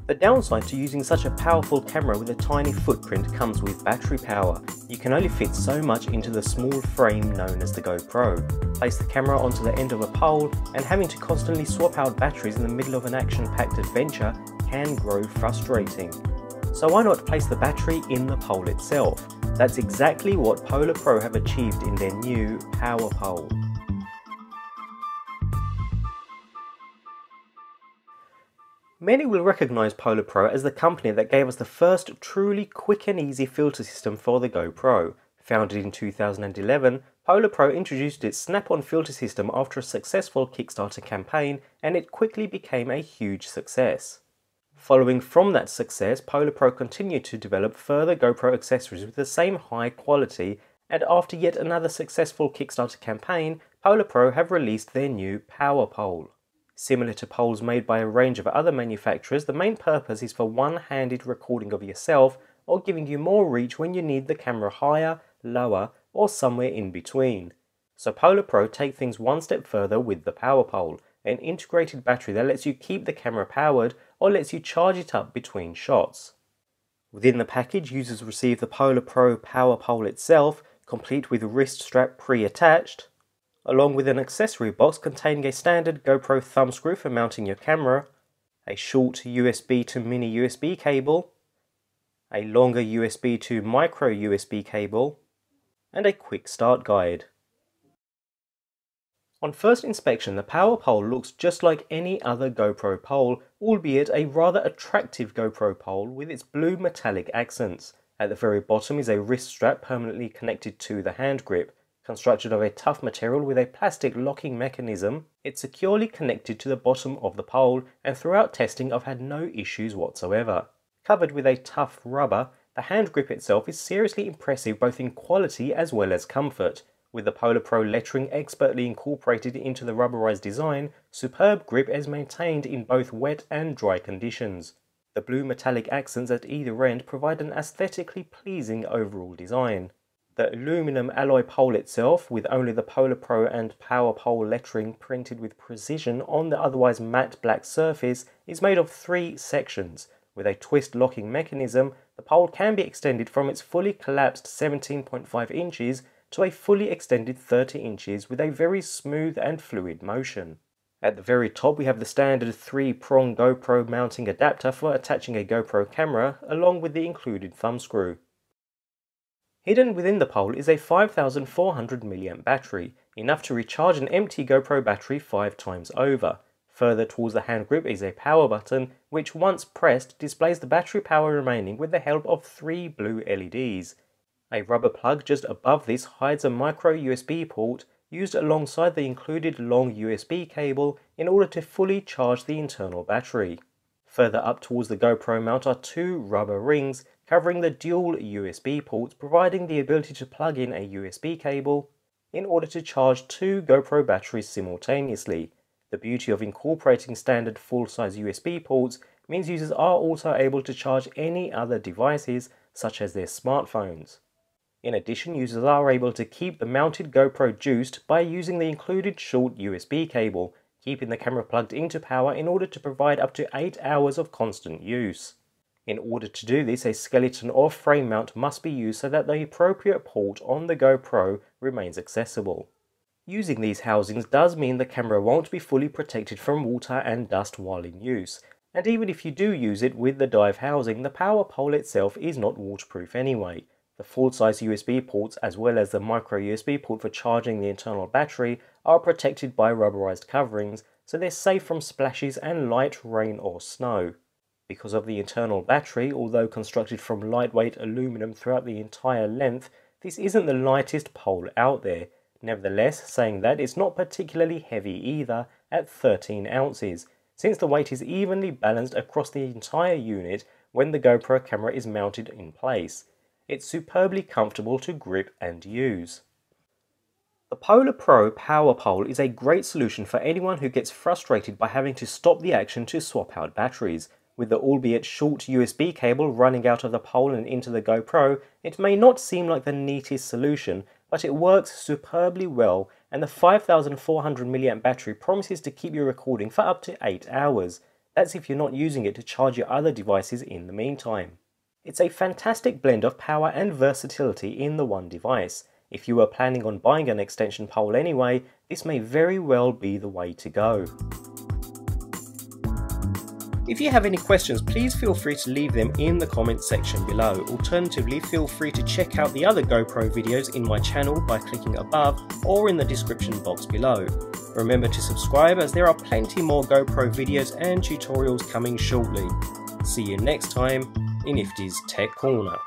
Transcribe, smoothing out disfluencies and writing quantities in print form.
The downside to using such a powerful camera with a tiny footprint comes with battery power. You can only fit so much into the small frame known as the GoPro. Place the camera onto the end of a pole, and having to constantly swap out batteries in the middle of an action-packed adventure can grow frustrating. So why not place the battery in the pole itself? That's exactly what PolarPro have achieved in their new PowerPole. Many will recognise PolarPro as the company that gave us the first truly quick and easy filter system for the GoPro. Founded in 2011, PolarPro introduced its snap-on filter system after a successful Kickstarter campaign, and it quickly became a huge success. Following from that success, PolarPro continued to develop further GoPro accessories with the same high quality, and after yet another successful Kickstarter campaign, PolarPro have released their new PowerPole. Similar to poles made by a range of other manufacturers, the main purpose is for one-handed recording of yourself or giving you more reach when you need the camera higher, lower, or somewhere in between. So PolarPro take things one step further with the PowerPole, an integrated battery that lets you keep the camera powered or lets you charge it up between shots. Within the package, users receive the PolarPro PowerPole itself, complete with wrist strap pre-attached, along with an accessory box containing a standard GoPro thumb screw for mounting your camera, a short USB to mini USB cable, a longer USB to micro USB cable, and a quick start guide. On first inspection, the PowerPole looks just like any other GoPro pole, albeit a rather attractive GoPro pole with its blue metallic accents. At the very bottom is a wrist strap permanently connected to the hand grip. Constructed of a tough material with a plastic locking mechanism, it's securely connected to the bottom of the pole, and throughout testing I've had no issues whatsoever. Covered with a tough rubber, the hand grip itself is seriously impressive both in quality as well as comfort. With the PolarPro lettering expertly incorporated into the rubberized design, superb grip is maintained in both wet and dry conditions. The blue metallic accents at either end provide an aesthetically pleasing overall design. The aluminum alloy pole itself, with only the PolarPro and PowerPole lettering printed with precision on the otherwise matte black surface, is made of 3 sections. With a twist locking mechanism, the pole can be extended from its fully collapsed 17.5 inches to a fully extended 30 inches with a very smooth and fluid motion. At the very top we have the standard 3-prong GoPro mounting adapter for attaching a GoPro camera, along with the included thumb screw. Hidden within the pole is a 5400 mAh battery, enough to recharge an empty GoPro battery 5 times over. Further towards the hand grip is a power button, which once pressed displays the battery power remaining with the help of 3 blue LEDs. A rubber plug just above this hides a micro USB port used alongside the included long USB cable in order to fully charge the internal battery. Further up towards the GoPro mount are 2 rubber rings covering the dual USB ports, providing the ability to plug in a USB cable in order to charge 2 GoPro batteries simultaneously. The beauty of incorporating standard full-size USB ports means users are also able to charge any other devices such as their smartphones. In addition, users are able to keep the mounted GoPro juiced by using the included short USB cable, keeping the camera plugged into power in order to provide up to 8 hours of constant use. In order to do this, a skeleton or frame mount must be used so that the appropriate port on the GoPro remains accessible. Using these housings does mean the camera won't be fully protected from water and dust while in use, and even if you do use it with the dive housing, the PowerPole itself is not waterproof anyway. The full-size USB ports as well as the micro USB port for charging the internal battery are protected by rubberized coverings, so they're safe from splashes and light rain or snow. Because of the internal battery, although constructed from lightweight aluminum throughout the entire length, this isn't the lightest pole out there. Nevertheless, saying that, it's not particularly heavy either at 13 ounces, since the weight is evenly balanced across the entire unit when the GoPro camera is mounted in place. It's superbly comfortable to grip and use. The PolarPro PowerPole is a great solution for anyone who gets frustrated by having to stop the action to swap out batteries. With the albeit short USB cable running out of the pole and into the GoPro, it may not seem like the neatest solution, but it works superbly well, and the 5400 mAh battery promises to keep you recording for up to 8 hours. That's if you're not using it to charge your other devices in the meantime. It's a fantastic blend of power and versatility in the one device. If you are planning on buying an extension pole anyway, this may very well be the way to go. If you have any questions, please feel free to leave them in the comments section below. Alternatively, feel free to check out the other GoPro videos in my channel by clicking above or in the description box below. Remember to subscribe, as there are plenty more GoPro videos and tutorials coming shortly. See you next time in Nifty's Tech Corner.